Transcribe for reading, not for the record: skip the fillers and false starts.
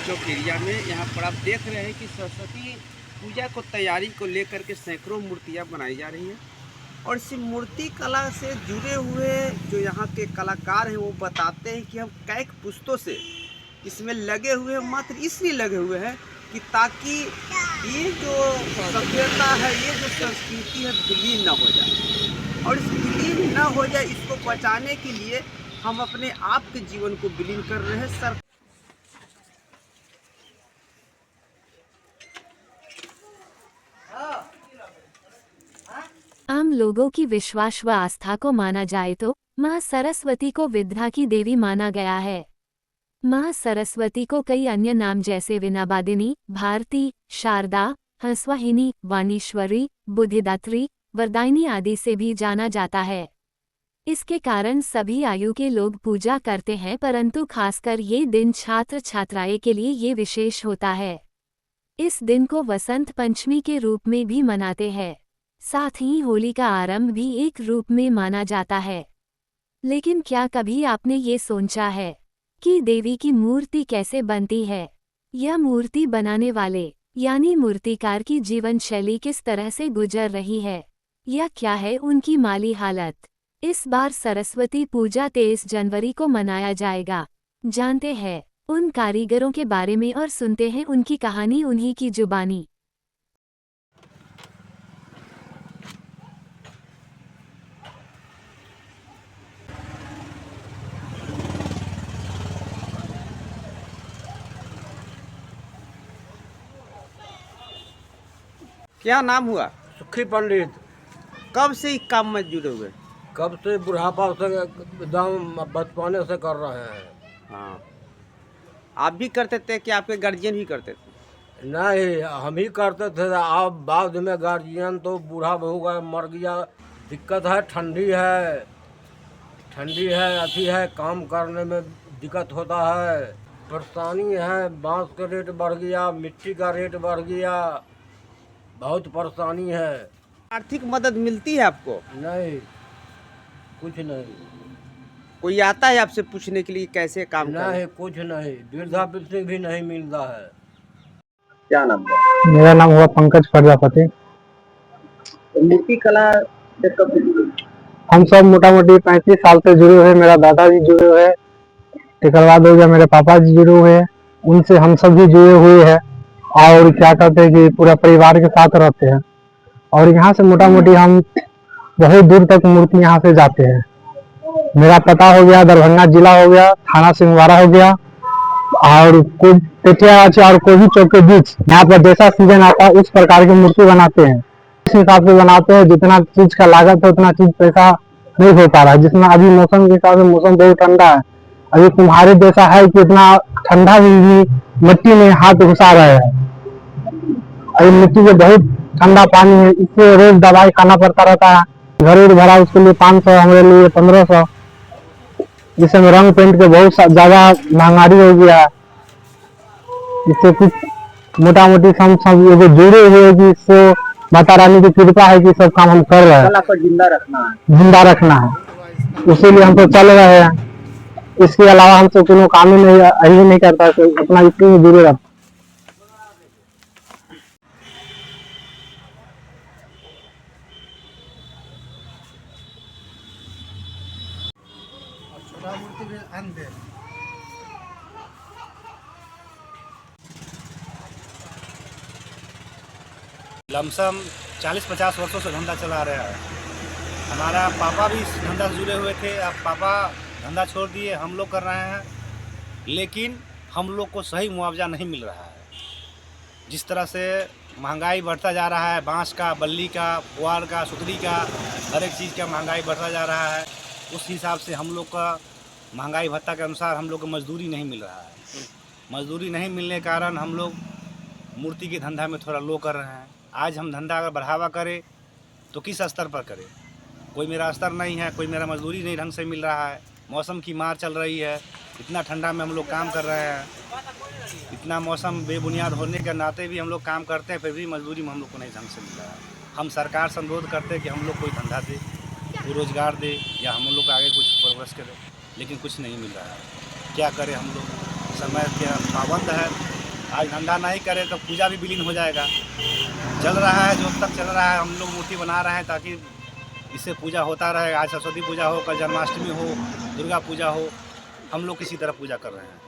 चौक area में। यहाँ पर आप देख रहे हैं कि सरस्वती पूजा को तैयारी को लेकर के सैकड़ों मूर्तियाँ बनाई जा रही हैं और इस मूर्ति कला से जुड़े हुए जो यहाँ के कलाकार हैं वो बताते हैं कि हम कैक पुस्तों से इसमें लगे हुए हैं, मात्र इसलिए लगे हुए हैं कि ताकि ये जो सभ्यता है, ये जो संस्कृति है विलीन न हो जाए। और इस विलीन न हो जाए, इसको बचाने के लिए हम अपने आप के जीवन को विलीन कर रहे हैं। सर आम लोगों की विश्वास व आस्था को माना जाए तो मां सरस्वती को विद्या की देवी माना गया है। मां सरस्वती को कई अन्य नाम जैसे विनाबादिनी, भारती, शारदा, हंसवाहिनी, वाणीश्वरी, बुद्धिदात्री, वरदायिनी आदि से भी जाना जाता है। इसके कारण सभी आयु के लोग पूजा करते हैं, परंतु खासकर ये दिन छात्र छात्राएं के लिए ये विशेष होता है। इस दिन को वसंत पंचमी के रूप में भी मनाते हैं। साथ ही होली का आरंभ भी एक रूप में माना जाता है। लेकिन क्या कभी आपने ये सोचा है कि देवी की मूर्ति कैसे बनती है? यह मूर्ति बनाने वाले यानी मूर्तिकार की जीवन शैली किस तरह से गुजर रही है, या क्या है उनकी माली हालत? इस बार सरस्वती पूजा 23 जनवरी को मनाया जाएगा। जानते हैं उन कारीगरों के बारे में और सुनते हैं उनकी कहानी उन्हीं की जुबानी। क्या नाम हुआ? सुखी पंडित। कब से इस काम में जुड़े हुए? कब से? बुढ़ापा से एकदम बचपने से कर रहे हैं। हाँ, आप भी करते थे कि आपके गार्जियन भी करते थे? नहीं, हम ही करते थे। अब बाद में गार्जियन तो बूढ़ा हो गया, मर गया। दिक्कत है, ठंडी है, अथी है, काम करने में दिक्कत होता है, परेशानी है। बांस का रेट बढ़ गया, मिट्टी का रेट बढ़ गया, बहुत परेशानी है। आर्थिक मदद मिलती है आपको? नहीं, कुछ नहीं। कोई आता है आपसे पूछने के लिए कैसे काम करें? नहीं, कुछ नहीं। वृद्धा पेंशन भी नहीं मिलता है। क्या नाम है? मेरा नाम हुआ पंकज प्रजापति। मूर्ति कला से कब से जुड़े? हम सब मोटा मोटी 35 साल से जुड़े हुए। मेरा दादाजी जुड़े हुए, इसके बाद हो गया मेरे पापा जी जुड़े हुए, उनसे हम सब भी जुड़े हुए हैं। और क्या कहते हैं कि पूरा परिवार के साथ रहते हैं। और यहाँ से मोटा मोटी हम बहुत दूर तक मूर्ति यहाँ से जाते हैं। मेरा पता हो गया दरभंगा जिला हो गया, थाना सिंहवाड़ा हो गया, और और कोई चौक के बीच यहाँ पर जैसा सीजन आता है उस प्रकार की मूर्ति बनाते हैं। इस हिसाब से बनाते हैं, जितना चीज का लागत है उतना चीज पैसा नहीं हो पा रहा है। जितना अभी मौसम के हिसाब से मौसम बहुत ठंडा है, अभी तुम्हारे जैसा है कि इतना ठंडा भी मिट्टी में हाथ घुसा रहे हैं। अभी मिट्टी में बहुत ठंडा पानी है, इससे रोज दवाई खाना पड़ता रहता है। घरेलू भरा उसके लिए 500, हमारे लिए 1500। जिसमें रंग पेंट के बहुत ज्यादा महंगाई हो गया है। इससे कुछ मोटा मोटी हम सब ये जुड़े हुए कि इससे माता रानी की कृपा है कि सब काम हम कर रहे हैं। कला को जिंदा रखना है, इसीलिए हम तो चल रहे हैं। इसके अलावा हमसे कोनो काम ही नहीं करता है, अपना इसी में जुड़े रहता। लमसम 40-50 वर्षों से धंधा चला रहा है। हमारा पापा भी इस धंधा से जुड़े हुए थे। अब पापा धंधा छोड़ दिए, हम लोग कर रहे हैं, लेकिन हम लोग को सही मुआवजा नहीं मिल रहा है। जिस तरह से महंगाई बढ़ता जा रहा है, बांस का, बल्ली का, पुआल का, सुतरी का, हर एक चीज़ का महंगाई बढ़ता जा रहा है, उस हिसाब से हम लोग का महंगाई भत्ता के अनुसार हम लोग को मजदूरी नहीं मिल रहा है। मजदूरी नहीं मिलने के कारण हम लोग मूर्ति के धंधा में थोड़ा लो कर रहे हैं। आज हम धंधा अगर बढ़ावा करें तो किस स्तर पर करें? कोई मेरा स्तर नहीं है, कोई मेरा मजदूरी नहीं ढंग से मिल रहा है। मौसम की मार चल रही है, इतना ठंडा में हम लोग काम कर रहे हैं, इतना मौसम बेबुनियाद होने के नाते भी हम लोग काम करते हैं, फिर भी मजदूरी में हम लोग को नहीं ढंग से मिल रहा है। हम सरकार से अनुरोध करते हैं कि हम लोग कोई धंधा दे, कोई रोज़गार दे, या हम लोग आगे कुछ प्रोग्रेस करें, लेकिन कुछ नहीं मिल रहा है। क्या करें हम लोग? समय क्या पाबंद है, आज धंधा नहीं करे तो पूजा भी विलीन हो जाएगा। चल रहा है, जो तक चल रहा है, हम लोग मूर्ति बना रहे हैं ताकि इससे पूजा होता रहे। आज सरस्वती पूजा हो, कल जन्माष्टमी हो, दुर्गा पूजा हो, हम लोग किसी तरह पूजा कर रहे हैं।